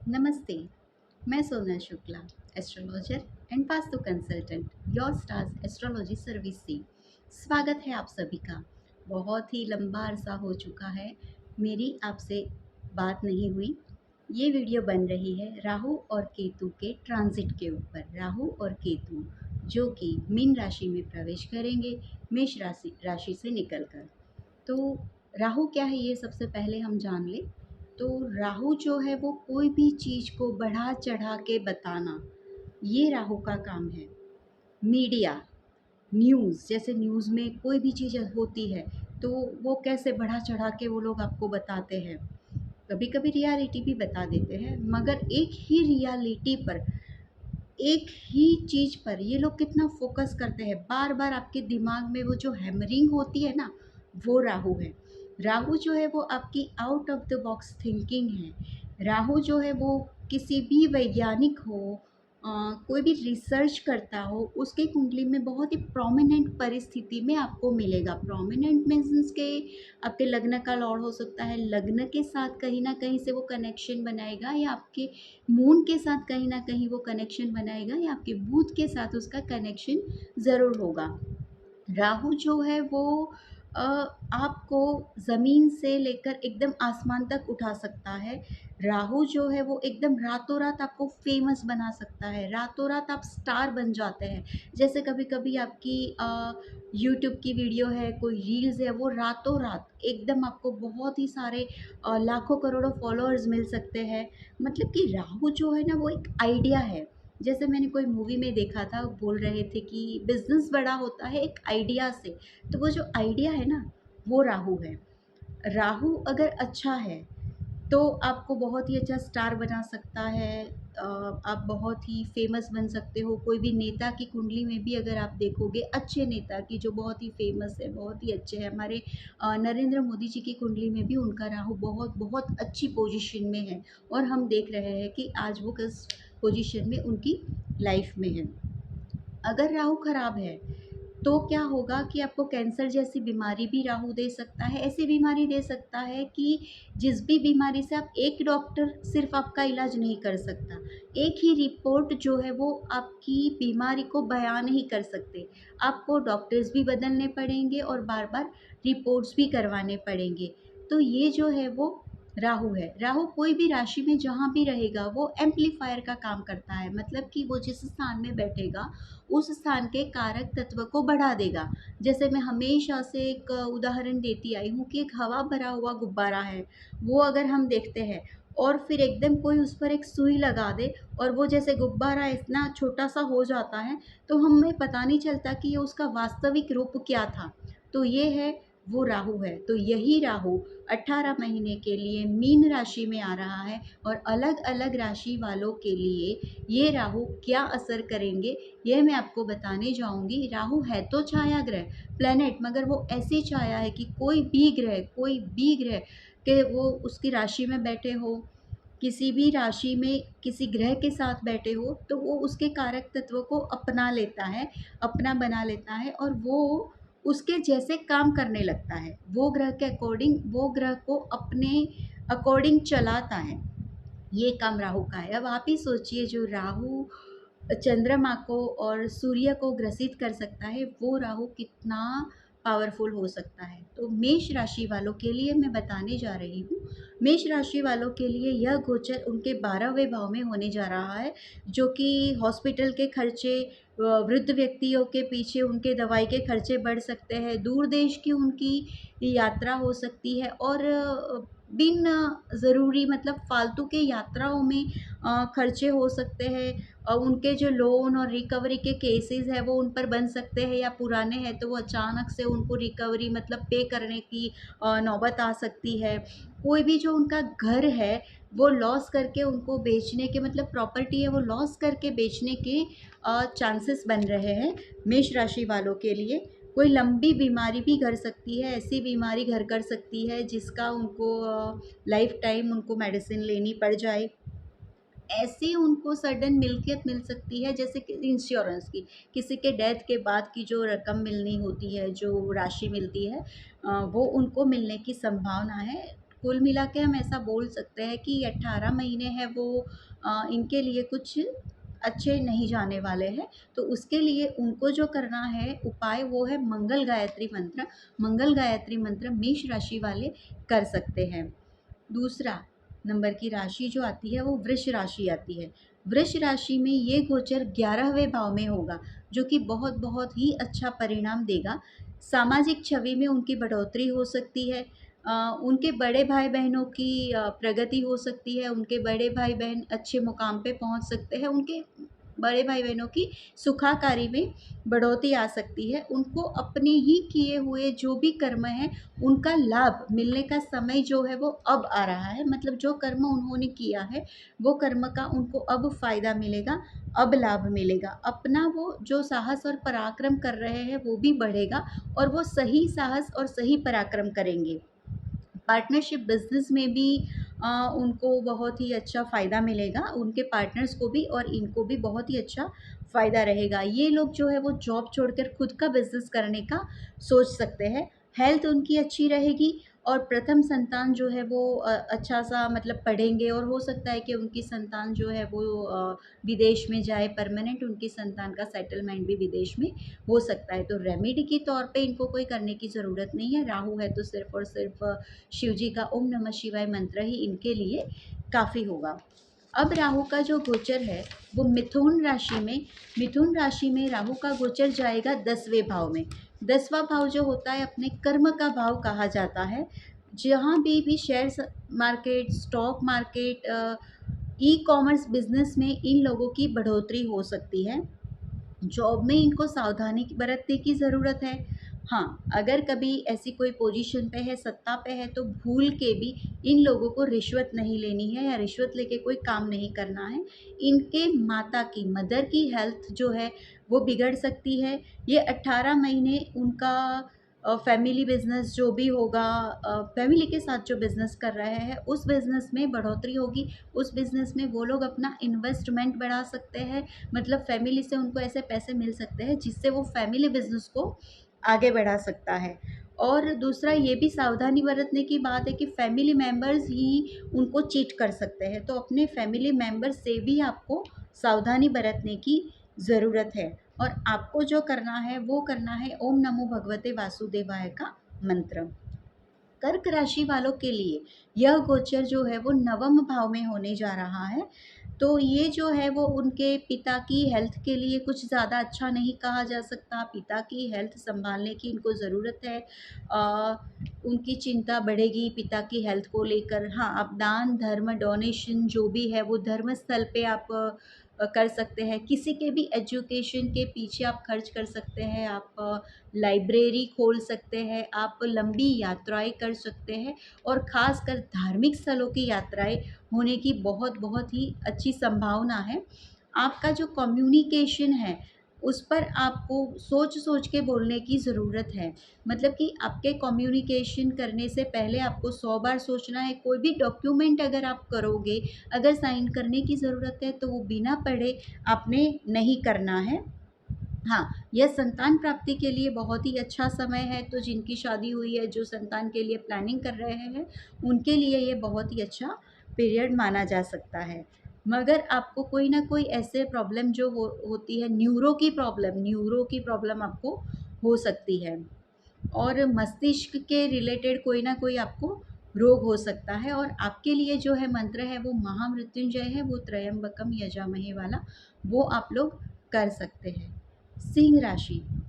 नमस्ते, मैं सोना Shukla, astrologer and vastu consultant, your stars astrology service से। स्वागत है आप सभी का। बहुत ही लंबा अरसा हो चुका है मेरी आपसे बात नहीं हुई। ये वीडियो बन रही है राहु और केतु के ट्रांजिट के ऊपर। राहु और केतु जो कि मीन राशि में प्रवेश करेंगे मेष राशि से निकलकर। तो राहु क्या है ये सबसे पहले हम जान लें। तो राहु जो है वो कोई भी चीज़ को बढ़ा चढ़ा के बताना, ये राहु का काम है। मीडिया, न्यूज़, जैसे न्यूज़ में कोई भी चीज़ होती है तो वो कैसे बढ़ा चढ़ा के वो लोग आपको बताते हैं। कभी कभी रियलिटी भी बता देते हैं, मगर एक ही रियलिटी पर, एक ही चीज़ पर ये लोग कितना फोकस करते हैं। बार बार आपके दिमाग में वो जो हैमरिंग होती है ना, वो राहु है। राहु जो है वो आपकी out of the box thinking है। राहु जो है वो किसी भी वैज्ञानिक हो, अ, कोई भी रिसर्च करता हो, उसके कुंडली में बहुत ही प्रोमिनेंट परिस्थिति में आपको मिलेगा। प्रोमिनेंट मीन्स के आपके लग्न का लॉर्ड हो सकता है, लग्न के साथ कहीं ना कहीं से वो कनेक्शन बनाएगा, या आपके मून के साथ कहीं ना कहीं वो कनेक्शन बनाएगा, या आपके बुध के साथ उसका कनेक्शन ज़रूर होगा। राहु जो है वो अ, आपको ज़मीन से लेकर एकदम आसमान तक उठा सकता है। राहु जो है वो एकदम रातों रात आपको फेमस बना सकता है, रातों रात आप स्टार बन जाते हैं। जैसे कभी कभी आपकी यूट्यूब की वीडियो है, कोई रील्स है, वो रातों रात एकदम आपको बहुत ही सारे लाखों करोड़ों फॉलोअर्स मिल सकते हैं। मतलब कि राहु जो है ना वो एक आइडिया है। जैसे मैंने कोई मूवी में देखा था, बोल रहे थे कि बिजनेस बड़ा होता है एक आइडिया से। तो वो जो आइडिया है ना, वो राहु है। राहु अगर अच्छा है तो आपको बहुत ही अच्छा स्टार बना सकता है। आप बहुत ही फेमस बन सकते हो। कोई भी नेता की कुंडली में भी अगर आप देखोगे, अच्छे नेता की जो बहुत ही फेमस है, बहुत ही अच्छे हैं, हमारे नरेंद्र मोदी जी की कुंडली में भी उनका राहु बहुत बहुत अच्छी पोजीशन में है। और हम देख रहे हैं कि आज वो किस पोजीशन में उनकी लाइफ में है। अगर राहु खराब है तो क्या होगा कि आपको कैंसर जैसी बीमारी भी राहु दे सकता है। ऐसी बीमारी दे सकता है कि जिस भी बीमारी से आप, एक डॉक्टर सिर्फ आपका इलाज नहीं कर सकता। एक ही रिपोर्ट जो है वो आपकी बीमारी को बयान नहीं कर सकते। आपको डॉक्टर्स भी बदलने पड़ेंगे और बार बार रिपोर्ट्स भी करवाने पड़ेंगे। तो ये जो है वो राहु है। राहु कोई भी राशि में जहाँ भी रहेगा वो एम्पलीफायर का काम करता है। मतलब कि वो जिस स्थान में बैठेगा उस स्थान के कारक तत्व को बढ़ा देगा। जैसे मैं हमेशा से एक उदाहरण देती आई हूँ कि एक हवा भरा हुआ गुब्बारा है, वो अगर हम देखते हैं और फिर एकदम कोई उस पर एक सुई लगा दे और वो जैसे गुब्बारा इतना छोटा सा हो जाता है, तो हमें पता नहीं चलता कि ये उसका वास्तविक रूप क्या था। तो ये है, वो राहु है। तो यही राहु 18 महीने के लिए मीन राशि में आ रहा है, और अलग अलग राशि वालों के लिए ये राहु क्या असर करेंगे ये मैं आपको बताने जाऊंगी। राहु है तो छाया ग्रह, प्लेनेट, मगर वो ऐसी छाया है कि कोई भी ग्रह के वो उसकी राशि में बैठे हो, किसी भी राशि में किसी ग्रह के साथ बैठे हो, तो वो उसके कारक तत्व को अपना लेता है, अपना बना लेता है, और वो उसके जैसे काम करने लगता है। वो ग्रह के अकॉर्डिंग वो ग्रह को अपने अकॉर्डिंग चलाता है। ये काम राहु का है। अब आप ही सोचिए, जो राहु चंद्रमा को और सूर्य को ग्रसित कर सकता है, वो राहु कितना पावरफुल हो सकता है। तो मेष राशि वालों के लिए मैं बताने जा रही हूँ। मेष राशि वालों के लिए यह गोचर उनके 12वें भाव में होने जा रहा है, जो कि हॉस्पिटल के खर्चे, वृद्ध व्यक्तियों के पीछे उनके दवाई के खर्चे बढ़ सकते हैं, दूर देश की उनकी यात्रा हो सकती है, और बिन ज़रूरी मतलब फालतू के यात्राओं में खर्चे हो सकते हैं। उनके जो लोन और रिकवरी के केसेस है वो उन पर बन सकते हैं, या पुराने हैं तो वो अचानक से उनको रिकवरी मतलब पे करने की नौबत आ सकती है। कोई भी जो उनका घर है वो लॉस करके उनको बेचने के, मतलब प्रॉपर्टी है वो लॉस करके बेचने के चांसेस बन रहे हैं मेष राशि वालों के लिए। कोई लंबी बीमारी भी कर सकती है, ऐसी बीमारी घर कर सकती है जिसका उनको लाइफ टाइम उनको मेडिसिन लेनी पड़ जाए। ऐसी उनको सडन मिल्कियत मिल सकती है, जैसे कि इंश्योरेंस की, किसी के डेथ के बाद की जो रकम मिलनी होती है, जो राशि मिलती है, वो उनको मिलने की संभावना है। कुल मिला के हम ऐसा बोल सकते हैं कि 18 महीने हैं वो इनके लिए कुछ अच्छे नहीं जाने वाले हैं। तो उसके लिए उनको जो करना है उपाय वो है मंगल गायत्री मंत्र। मंगल गायत्री मंत्र मेष राशि वाले कर सकते हैं। दूसरा नंबर की राशि जो आती है वो वृष राशि आती है। वृष राशि में ये गोचर 11वें भाव में होगा, जो कि बहुत बहुत ही अच्छा परिणाम देगा। सामाजिक छवि में उनकी बढ़ोतरी हो सकती है। उनके बड़े भाई बहनों की प्रगति हो सकती है। उनके बड़े भाई बहन अच्छे मुकाम पे पहुंच सकते हैं। उनके बड़े भाई बहनों की सुखाकारी में बढ़ोतरी आ सकती है। उनको अपने ही किए हुए जो भी कर्म है उनका लाभ मिलने का समय जो है वो अब आ रहा है। मतलब जो कर्म उन्होंने किया है वो कर्म का उनको अब फ़ायदा मिलेगा, अब लाभ मिलेगा। अपना वो जो साहस और पराक्रम कर रहे हैं वो भी बढ़ेगा और वो सही साहस और सही पराक्रम करेंगे। पार्टनरशिप बिजनेस में भी उनको बहुत ही अच्छा फ़ायदा मिलेगा। उनके पार्टनर्स को भी और इनको भी बहुत ही अच्छा फ़ायदा रहेगा। ये लोग जो है वो जॉब छोड़कर खुद का बिजनेस करने का सोच सकते हैं। हेल्थ उनकी अच्छी रहेगी और प्रथम संतान जो है वो अच्छा सा मतलब पढ़ेंगे और हो सकता है कि उनकी संतान जो है वो विदेश में जाए, परमानेंट उनकी संतान का सेटलमेंट भी विदेश में हो सकता है। तो रेमेडी के तौर पे इनको कोई करने की ज़रूरत नहीं है। राहु है तो सिर्फ़ और सिर्फ़ शिव जी का ओम नमः शिवाय मंत्र ही इनके लिए काफ़ी होगा। अब राहु का जो गोचर है वो मिथुन राशि में राहु का गोचर जाएगा 10वें भाव में। 10वां भाव जो होता है अपने कर्म का भाव कहा जाता है। जहाँ भी share market, stock market, e commerce business में इन लोगों की बढ़ोतरी हो सकती है। जॉब में इनको सावधानी बरतने की ज़रूरत है। हाँ, अगर कभी ऐसी कोई पोजीशन पे है, सत्ता पे है, तो भूल के भी इन लोगों को रिश्वत नहीं लेनी है या रिश्वत लेके कोई काम नहीं करना है। इनके माता की, मदर की हेल्थ जो है वो बिगड़ सकती है। ये 18 महीने उनका फैमिली बिजनेस जो भी होगा, फैमिली के साथ जो बिजनेस कर रहे हैं उस बिजनेस में बढ़ोतरी होगी। उस बिजनेस में वो लोग अपना इन्वेस्टमेंट बढ़ा सकते हैं। मतलब फैमिली से उनको ऐसे पैसे मिल सकते हैं जिससे वो फैमिली बिजनेस को आगे बढ़ा सकता है। और दूसरा ये भी सावधानी बरतने की बात है कि फैमिली मेंबर्स ही उनको चीट कर सकते हैं। तो अपने फैमिली मेंबर्स से भी आपको सावधानी बरतने की ज़रूरत है। और आपको जो करना है वो करना है ओम नमो भगवते वासुदेवाय का मंत्र। कर्क राशि वालों के लिए यह गोचर जो है वो 9वें भाव में होने जा रहा है। तो ये जो है वो उनके पिता की हेल्थ के लिए कुछ ज़्यादा अच्छा नहीं कहा जा सकता। पिता की हेल्थ संभालने की इनको ज़रूरत है। उनकी चिंता बढ़ेगी पिता की हेल्थ को लेकर। हाँ, आप दान धर्म डोनेशन जो भी है वो धर्म स्थल पे आप कर सकते हैं। किसी के भी एजुकेशन के पीछे आप खर्च कर सकते हैं। आप लाइब्रेरी खोल सकते हैं। आप लंबी यात्राएं कर सकते हैं और ख़ासकर धार्मिक स्थलों की यात्राएं होने की बहुत बहुत ही अच्छी संभावना है। आपका जो कम्युनिकेशन है उस पर आपको सोच सोच के बोलने की ज़रूरत है। मतलब कि आपके कम्युनिकेशन करने से पहले आपको 100 बार सोचना है। कोई भी डॉक्यूमेंट अगर आप करोगे, अगर साइन करने की ज़रूरत है तो वो बिना पढ़े आपने नहीं करना है। हाँ, यह संतान प्राप्ति के लिए बहुत ही अच्छा समय है। तो जिनकी शादी हुई है, जो संतान के लिए प्लानिंग कर रहे हैं, उनके लिए ये बहुत ही अच्छा पीरियड माना जा सकता है। मगर आपको कोई ना कोई ऐसे प्रॉब्लम जो होती है, न्यूरो की प्रॉब्लम आपको हो सकती है और मस्तिष्क के रिलेटेड कोई ना कोई आपको रोग हो सकता है। और आपके लिए जो है मंत्र है वो महामृत्युंजय है, वो त्रयंबकम यजामहे वाला, वो आप लोग कर सकते हैं।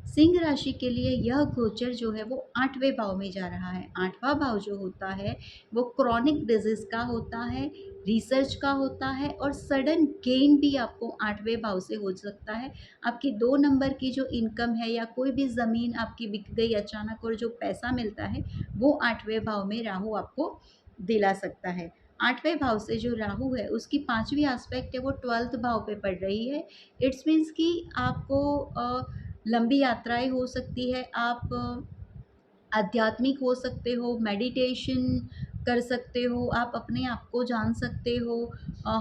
सिंह राशि के लिए यह गोचर जो है वो 8वें भाव में जा रहा है। 8वां भाव जो होता है वो क्रॉनिक डिजीज का होता है, रिसर्च का होता है और सडन गेन भी आपको 8वें भाव से हो सकता है। आपकी 2 नंबर की जो इनकम है या कोई भी ज़मीन आपकी बिक गई अचानक और जो पैसा मिलता है वो 8वें भाव में राहु आपको दिला सकता है। 8वें भाव से जो राहु है उसकी 5वीं एस्पेक्ट है वो 12th भाव पे पड़ रही है। इट्स मीन्स कि आपको लंबी यात्राएं हो सकती है। आप आध्यात्मिक हो सकते हो, मेडिटेशन कर सकते हो, आप अपने आप को जान सकते हो।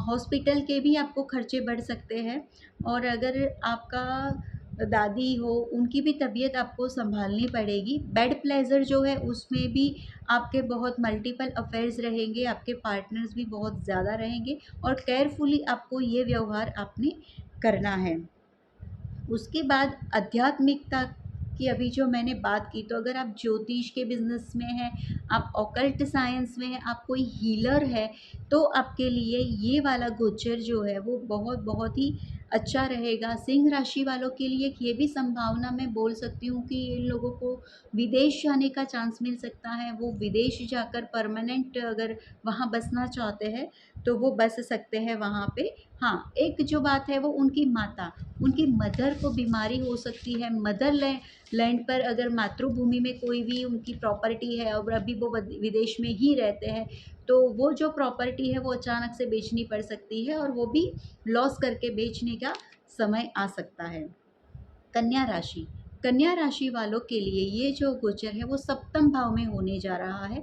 हॉस्पिटल के भी आपको खर्चे बढ़ सकते हैं। और अगर आपका दादी हो, उनकी भी तबीयत आपको सँभालनी पड़ेगी। बेड प्लेज़र जो है उसमें भी आपके बहुत मल्टीपल अफ़ेयर्स रहेंगे, आपके पार्टनर्स भी बहुत ज़्यादा रहेंगे और केयरफुली आपको ये व्यवहार आपने करना है। उसके बाद आध्यात्मिकता की अभी जो मैंने बात की, तो अगर आप ज्योतिष के बिजनेस में हैं, आप ऑकल्ट साइंस में हैं, आप कोई हीलर है, तो आपके लिए ये वाला गोचर जो है वो बहुत बहुत ही अच्छा रहेगा। सिंह राशि वालों के लिए ये भी संभावना मैं बोल सकती हूँ कि इन लोगों को विदेश जाने का चांस मिल सकता है। वो विदेश जाकर परमानेंट अगर वहाँ बसना चाहते हैं तो वो बस सकते हैं वहाँ पे। हाँ, एक जो बात है वो उनकी माता, उनकी मदर को बीमारी हो सकती है। मदर लैंड पर अगर मातृभूमि में कोई भी उनकी प्रॉपर्टी है और अभी वो विदेश में ही रहते हैं, तो वो जो प्रॉपर्टी है वो अचानक से बेचनी पड़ सकती है और वो भी लॉस करके बेचने का समय आ सकता है। कन्या राशि, कन्या राशि वालों के लिए ये जो गोचर है वो सप्तम भाव में होने जा रहा है।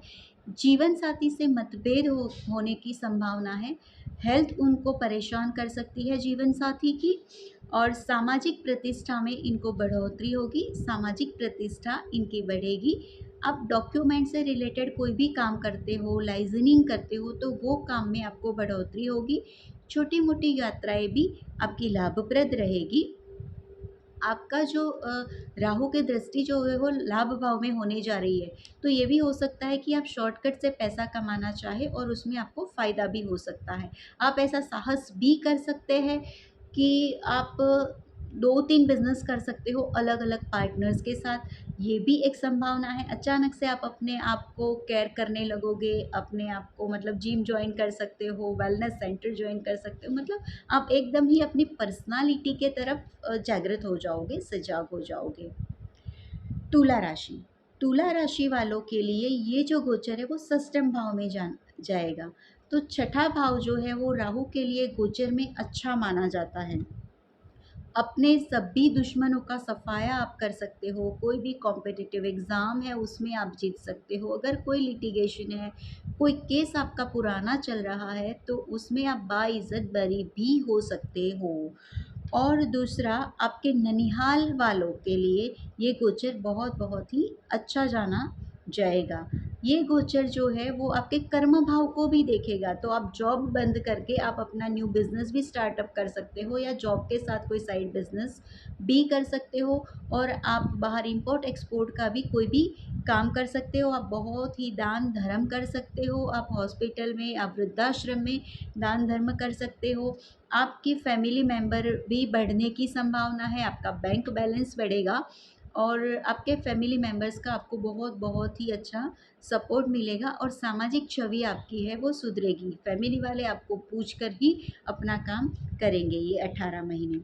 जीवन साथी से मतभेद होने की संभावना है। हेल्थ उनको परेशान कर सकती है जीवन साथी की, और सामाजिक प्रतिष्ठा में इनको बढ़ोतरी होगी, सामाजिक प्रतिष्ठा इनकी बढ़ेगी। आप डॉक्यूमेंट से रिलेटेड कोई भी काम करते हो, लाइजनिंग करते हो, तो वो काम में आपको बढ़ोतरी होगी। छोटी मोटी यात्राएं भी आपकी लाभप्रद रहेगी। आपका जो राहु की दृष्टि जो है वो लाभ भाव में होने जा रही है, तो ये भी हो सकता है कि आप शॉर्टकट से पैसा कमाना चाहे और उसमें आपको फ़ायदा भी हो सकता है। आप ऐसा साहस भी कर सकते हैं कि आप 2-3 बिज़नेस कर सकते हो अलग-अलग पार्टनर्स के साथ, ये भी एक संभावना है। अचानक से आप अपने आप को केयर करने लगोगे, अपने आप को मतलब जिम जॉइन कर सकते हो, वेलनेस सेंटर जॉइन कर सकते हो, मतलब आप एकदम ही अपनी पर्सनालिटी के तरफ जागृत हो जाओगे, सजाग हो जाओगे। तुला राशि, तुला राशि वालों के लिए ये जो गोचर है वो षष्ठम भाव में जाएगा। तो छठा भाव जो है वो राहु के लिए गोचर में अच्छा माना जाता है। अपने सभी दुश्मनों का सफाया आप कर सकते हो। कोई भी कॉम्पिटिटिव एग्ज़ाम है उसमें आप जीत सकते हो। अगर कोई लिटिगेशन है, कोई केस आपका पुराना चल रहा है, तो उसमें आप बाइज़्ज़त बरी भी हो सकते हो। और दूसरा, आपके ननिहाल वालों के लिए ये गोचर बहुत बहुत ही अच्छा जाना जाएगा। ये गोचर जो है वो आपके कर्म भाव को भी देखेगा, तो आप जॉब बंद करके आप अपना न्यू बिज़नेस भी स्टार्टअप कर सकते हो, या जॉब के साथ कोई साइड बिज़नेस भी कर सकते हो, और आप बाहर इंपोर्ट एक्सपोर्ट का भी कोई भी काम कर सकते हो। आप बहुत ही दान धर्म कर सकते हो, आप हॉस्पिटल में, आप वृद्धाश्रम में दान धर्म कर सकते हो। आपकी फैमिली मेंबर भी बढ़ने की संभावना है, आपका बैंक बैलेंस बढ़ेगा और आपके फैमिली मेंबर्स का आपको बहुत बहुत ही अच्छा सपोर्ट मिलेगा, और सामाजिक छवि आपकी है वो सुधरेगी। फैमिली वाले आपको पूछ कर ही अपना काम करेंगे ये 18 महीने।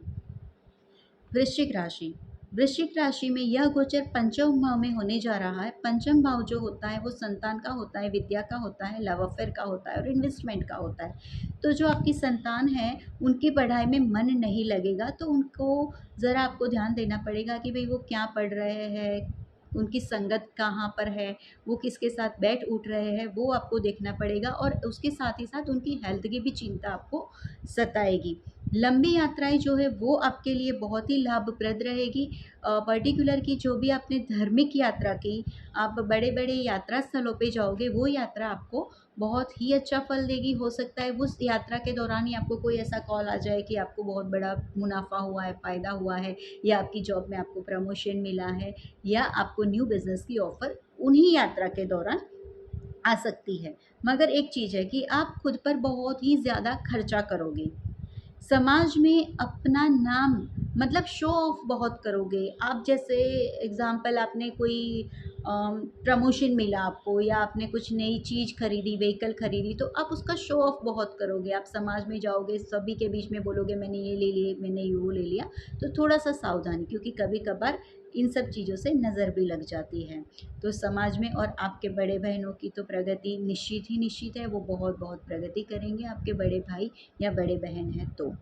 वृश्चिक राशि, वृश्चिक राशि में यह गोचर पंचम भाव में होने जा रहा है। पंचम भाव जो होता है वो संतान का होता है, विद्या का होता है, लव अफेयर का होता है और इन्वेस्टमेंट का होता है। तो जो आपकी संतान है उनकी पढ़ाई में मन नहीं लगेगा, तो उनको ज़रा आपको ध्यान देना पड़ेगा कि भाई वो क्या पढ़ रहे हैं, उनकी संगत कहाँ पर है, वो किसके साथ बैठ उठ रहे हैं, वो आपको देखना पड़ेगा, और उसके साथ ही साथ उनकी हेल्थ की भी चिंता आपको सताएगी। लंबी यात्राएं जो है वो आपके लिए बहुत ही लाभप्रद रहेगी। पर्टिकुलर कि जो भी आपने धार्मिक यात्रा की, आप बड़े-बड़े यात्रा स्थलों पे जाओगे, वो यात्रा आपको बहुत ही अच्छा फल देगी। हो सकता है उस यात्रा के दौरान ही आपको कोई ऐसा कॉल आ जाए कि आपको बहुत बड़ा मुनाफ़ा हुआ है, फ़ायदा हुआ है, या आपकी जॉब में आपको प्रमोशन मिला है, या आपको न्यू बिज़नेस की ऑफ़र उन्हीं यात्रा के दौरान आ सकती है। मगर एक चीज़ है कि आप खुद पर बहुत ही ज़्यादा खर्चा करोगे। समाज में अपना नाम मतलब शो ऑफ बहुत करोगे आप। जैसे एग्ज़ाम्पल, आपने कोई प्रमोशन मिला आपको, या आपने कुछ नई चीज़ खरीदी, व्हीकल खरीदी, तो आप उसका शो ऑफ बहुत करोगे। आप समाज में जाओगे, सभी के बीच में बोलोगे मैंने ये ले लिए, मैंने वो ले लिया। तो थोड़ा सा सावधानी, क्योंकि कभी कभार इन सब चीज़ों से नज़र भी लग जाती है। तो समाज में और आपके बड़े बहनों की तो प्रगति निश्चित ही निश्चित है, वो बहुत बहुत प्रगति करेंगे, आपके बड़े भाई या बड़े बहन हैं तो।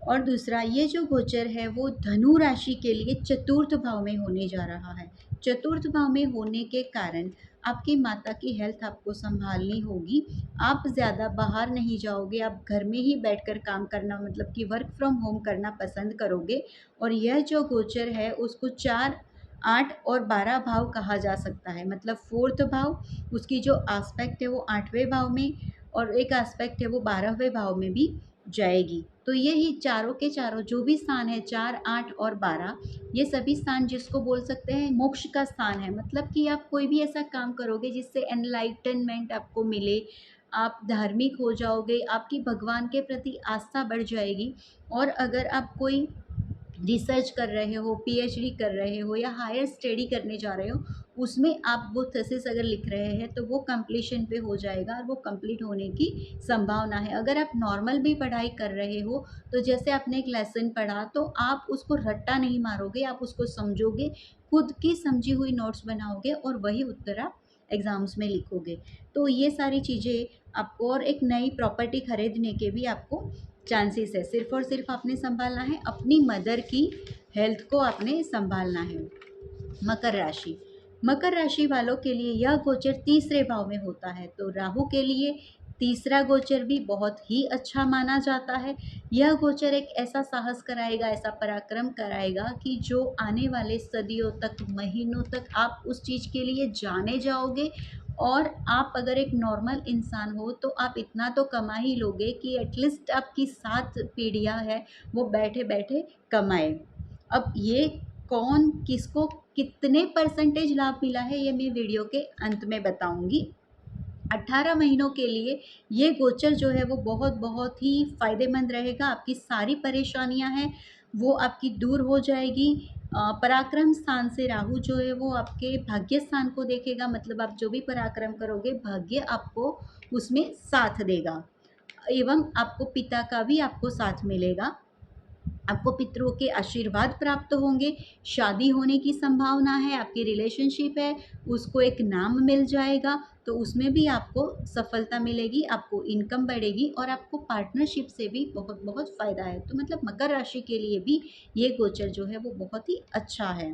और दूसरा, ये जो गोचर है वो धनु राशि के लिए चतुर्थ भाव में होने जा रहा है। चतुर्थ भाव में होने के कारण आपकी माता की हेल्थ आपको सँभालनी होगी। आप ज़्यादा बाहर नहीं जाओगे, आप घर में ही बैठकर काम करना मतलब कि वर्क फ्रॉम होम करना पसंद करोगे। और यह जो गोचर है उसको 4, 8 और 12 भाव कहा जा सकता है। मतलब 4th भाव, उसकी जो एस्पेक्ट है वो 8वें भाव में, और एक एस्पेक्ट है वो 12वें भाव में भी जाएगी। तो ये ही चारों के चारों जो भी स्थान है 4, 8 और 12, ये सभी स्थान जिसको बोल सकते हैं मोक्ष का स्थान है। मतलब कि आप कोई भी ऐसा काम करोगे जिससे एनलाइटनमेंट आपको मिले, आप धार्मिक हो जाओगे, आपकी भगवान के प्रति आस्था बढ़ जाएगी। और अगर आप कोई रिसर्च कर रहे हो, पीएचडी कर रहे हो या हायर स्टडी करने जा रहे हो, उसमें आप वो थीसिस अगर लिख रहे हैं तो वो कंप्लीशन पे हो जाएगा और वो कंप्लीट होने की संभावना है। अगर आप नॉर्मल भी पढ़ाई कर रहे हो तो जैसे आपने एक लेसन पढ़ा तो आप उसको रट्टा नहीं मारोगे, आप उसको समझोगे, खुद की समझी हुई नोट्स बनाओगे और वही उत्तर आप एग्ज़ाम्स में लिखोगे। तो ये सारी चीज़ें आपको, और एक नई प्रॉपर्टी खरीदने के भी आपको चांसेस है। सिर्फ और सिर्फ आपने संभालना है अपनी मदर की हेल्थ को, आपने संभालना है। मकर राशि, मकर राशि वालों के लिए यह गोचर तीसरे भाव में होता है। तो राहु के लिए तीसरा गोचर भी बहुत ही अच्छा माना जाता है। यह गोचर एक ऐसा साहस कराएगा, ऐसा पराक्रम कराएगा कि जो आने वाले सदियों तक, महीनों तक आप उस चीज़ के लिए जाने जाओगे। और आप अगर एक नॉर्मल इंसान हो तो आप इतना तो कमा ही लोगे कि एटलीस्ट आपकी 7 पीढ़ियाँ हैं वो बैठे बैठे कमाए। अब ये कौन किसको कितने परसेंटेज लाभ मिला है ये मैं वीडियो के अंत में बताऊंगी। 18 महीनों के लिए ये गोचर जो है वो बहुत बहुत ही फायदेमंद रहेगा। आपकी सारी परेशानियां हैं वो आपकी दूर हो जाएगी। पराक्रम स्थान से राहु जो है वो आपके भाग्य स्थान को देखेगा, मतलब आप जो भी पराक्रम करोगे भाग्य आपको उसमें साथ देगा, एवं आपको पिता का भी आपको साथ मिलेगा। आपको पितरों के आशीर्वाद प्राप्त होंगे, शादी होने की संभावना है, आपकी रिलेशनशिप है उसको एक नाम मिल जाएगा, तो उसमें भी आपको सफलता मिलेगी, आपको इनकम बढ़ेगी और आपको पार्टनरशिप से भी बहुत बहुत फ़ायदा है। तो मतलब मकर राशि के लिए भी ये गोचर जो है वो बहुत ही अच्छा है।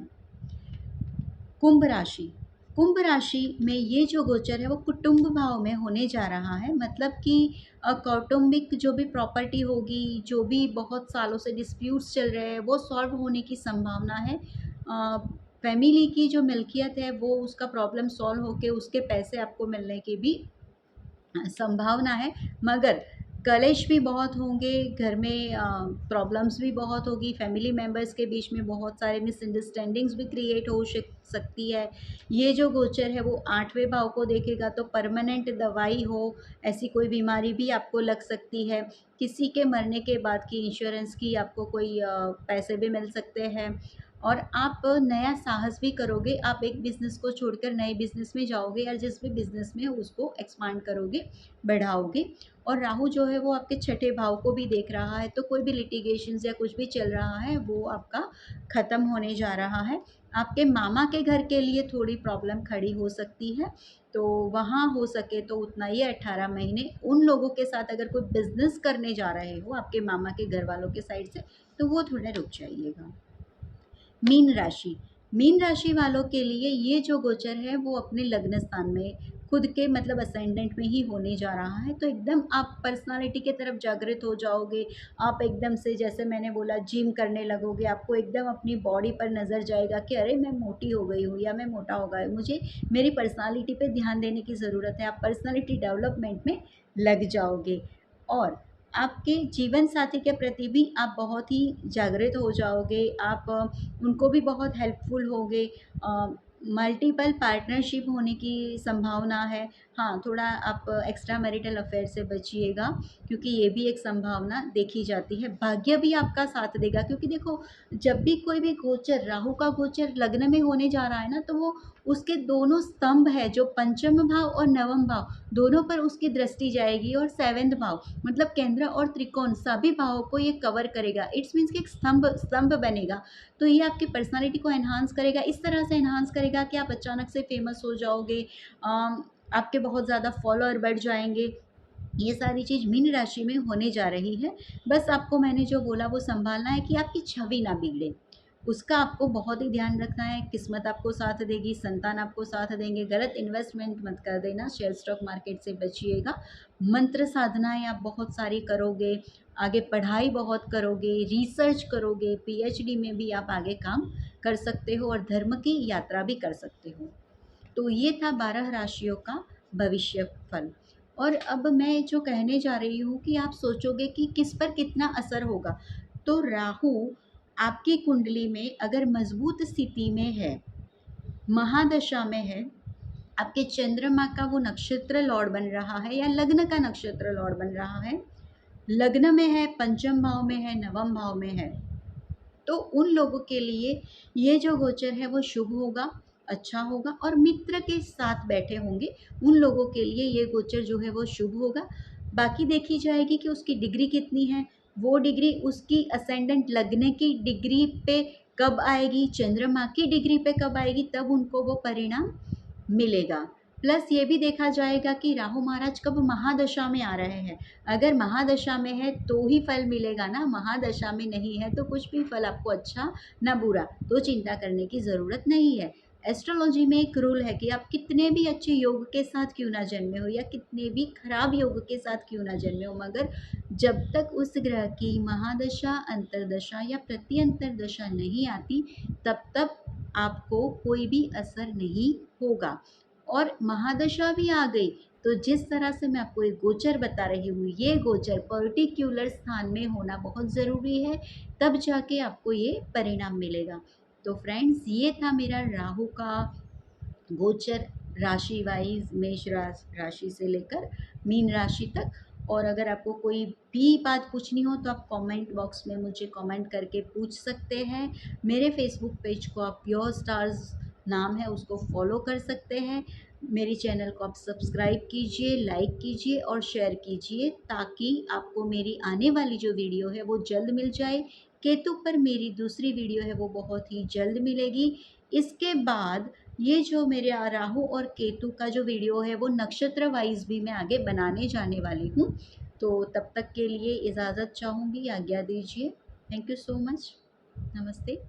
कुंभ राशि, कुंभ राशि में ये जो गोचर है वो कुटुंब भाव में होने जा रहा है। मतलब कि कौटुंबिक जो भी प्रॉपर्टी होगी, जो भी बहुत सालों से डिस्प्यूट्स चल रहे हैं वो सॉल्व होने की संभावना है। फैमिली की जो मिल्कियत है वो उसका प्रॉब्लम सॉल्व होके उसके पैसे आपको मिलने की भी संभावना है। मगर कलेश भी बहुत होंगे घर में, प्रॉब्लम्स भी बहुत होगी, फैमिली मेम्बर्स के बीच में बहुत सारे मिसअंडरस्टैंडिंग्स भी क्रिएट हो सकती है। ये जो गोचर है वो 8वें भाव को देखेगा, तो परमानेंट दवाई हो, ऐसी कोई बीमारी भी आपको लग सकती है। किसी के मरने के बाद की इंश्योरेंस की आपको कोई पैसे भी मिल सकते हैं। और आप नया साहस भी करोगे, आप एक बिज़नेस को छोड़कर नए बिज़नेस में जाओगे और जिस भी बिज़नेस में हो उसको एक्सपांड करोगे, बढ़ाओगे। और राहु जो है वो आपके छठे भाव को भी देख रहा है, तो कोई भी लिटिगेशंस या कुछ भी चल रहा है वो आपका ख़त्म होने जा रहा है। आपके मामा के घर के लिए थोड़ी प्रॉब्लम खड़ी हो सकती है, तो वहाँ हो सके तो उतना ही 18 महीने उन लोगों के साथ अगर कोई बिज़नेस करने जा रहे हो आपके मामा के घर वालों के साइड से, तो वो थोड़ा रुक जाइएगा। मीन राशि, मीन राशि वालों के लिए ये जो गोचर है वो अपने लग्न स्थान में खुद के मतलब असेंडेंट में ही होने जा रहा है। तो एकदम आप पर्सनालिटी की तरफ जागृत हो जाओगे। आप एकदम से, जैसे मैंने बोला, जिम करने लगोगे, आपको एकदम अपनी बॉडी पर नज़र जाएगा कि अरे मैं मोटी हो गई हूँ या मैं मोटा हो गया हूँ, मुझे मेरी पर्सनालिटी पे ध्यान देने की ज़रूरत है। आप पर्सनालिटी डेवलपमेंट में लग जाओगे। और आपके जीवन साथी के प्रति भी आप बहुत ही जागृत हो जाओगे, आप उनको भी बहुत हेल्पफुल होगे। मल्टीपल पार्टनरशिप होने की संभावना है। हाँ, थोड़ा आप एक्स्ट्रा मैरिटल अफेयर से बचिएगा क्योंकि ये भी एक संभावना देखी जाती है। भाग्य भी आपका साथ देगा क्योंकि देखो, जब भी कोई भी गोचर, राहु का गोचर लग्न में होने जा रहा है ना, तो वो उसके दोनों स्तंभ है जो पंचम भाव और नवम भाव, दोनों पर उसकी दृष्टि जाएगी। और 7वें भाव मतलब केंद्र और त्रिकोण, सभी भावों को ये कवर करेगा। इट्स मीन्स कि एक स्तंभ स्तंभ बनेगा। तो ये आपकी पर्सनालिटी को एनहांस करेगा, इस तरह से एनहांस करेगा कि आप अचानक से फेमस हो जाओगे, आपके बहुत ज़्यादा फॉलोअर बढ़ जाएंगे। ये सारी चीज़ मीन राशि में होने जा रही है। बस आपको मैंने जो बोला वो संभालना है कि आपकी छवि ना बिगड़े। उसका आपको बहुत ही ध्यान रखना है। किस्मत आपको साथ देगी, संतान आपको साथ देंगे। गलत इन्वेस्टमेंट मत कर देना, शेयर स्टॉक मार्केट से बचिएगा। मंत्र साधनाएं आप बहुत सारी करोगे, आगे पढ़ाई बहुत करोगे, रिसर्च करोगे, पीएचडी में भी आप आगे काम कर सकते हो और धर्म की यात्रा भी कर सकते हो। तो ये था 12 राशियों का भविष्य फल। और अब मैं जो कहने जा रही हूँ कि आप सोचोगे कि किस पर कितना असर होगा, तो राहु आपकी कुंडली में अगर मजबूत स्थिति में है, महादशा में है, आपके चंद्रमा का वो नक्षत्र लॉर्ड बन रहा है या लग्न का नक्षत्र लॉर्ड बन रहा है, लग्न में है, पंचम भाव में है, नवम भाव में है, तो उन लोगों के लिए ये जो गोचर है वो शुभ होगा, अच्छा होगा। और मित्र के साथ बैठे होंगे उन लोगों के लिए ये गोचर जो है वो शुभ होगा। बाकी देखी जाएगी कि उसकी डिग्री कितनी है, वो डिग्री उसकी असेंडेंट लगने की डिग्री पे कब आएगी, चंद्रमा की डिग्री पे कब आएगी, तब उनको वो परिणाम मिलेगा। प्लस ये भी देखा जाएगा कि राहु महाराज कब महादशा में आ रहे हैं। अगर महादशा में है तो ही फल मिलेगा ना, महादशा में नहीं है तो कुछ भी फल आपको अच्छा ना बुरा, तो चिंता करने की ज़रूरत नहीं है। एस्ट्रोलॉजी में एक रूल है कि आप कितने भी अच्छे योग के साथ क्यों ना जन्मे हो या कितने भी खराब योग के साथ क्यों ना जन्मे हो, मगर जब तक उस ग्रह की महादशा, अंतरदशा या प्रत्यंतर दशा नहीं आती तब तक आपको कोई भी असर नहीं होगा। और महादशा भी आ गई तो जिस तरह से मैं आपको एक गोचर बता रही हूँ, ये गोचर पर्टिकुलर स्थान में होना बहुत ज़रूरी है, तब जाके आपको ये परिणाम मिलेगा। तो फ्रेंड्स, ये था मेरा राहु का गोचर राशि वाइज, मेष राशि से लेकर मीन राशि तक। और अगर आपको कोई भी बात पूछनी हो तो आप कमेंट बॉक्स में मुझे कमेंट करके पूछ सकते हैं। मेरे फेसबुक पेज को आप प्योर स्टार्स नाम है उसको फॉलो कर सकते हैं। मेरी चैनल को आप सब्सक्राइब कीजिए, लाइक कीजिए और शेयर कीजिए ताकि आपको मेरी आने वाली जो वीडियो है वो जल्द मिल जाए। केतु पर मेरी दूसरी वीडियो है वो बहुत ही जल्द मिलेगी। इसके बाद ये जो मेरे राहु और केतु का जो वीडियो है वो नक्षत्र वाइज भी मैं आगे बनाने जाने वाली हूँ। तो तब तक के लिए इजाज़त चाहूँगी, आज्ञा दीजिए। Thank you so much. नमस्ते।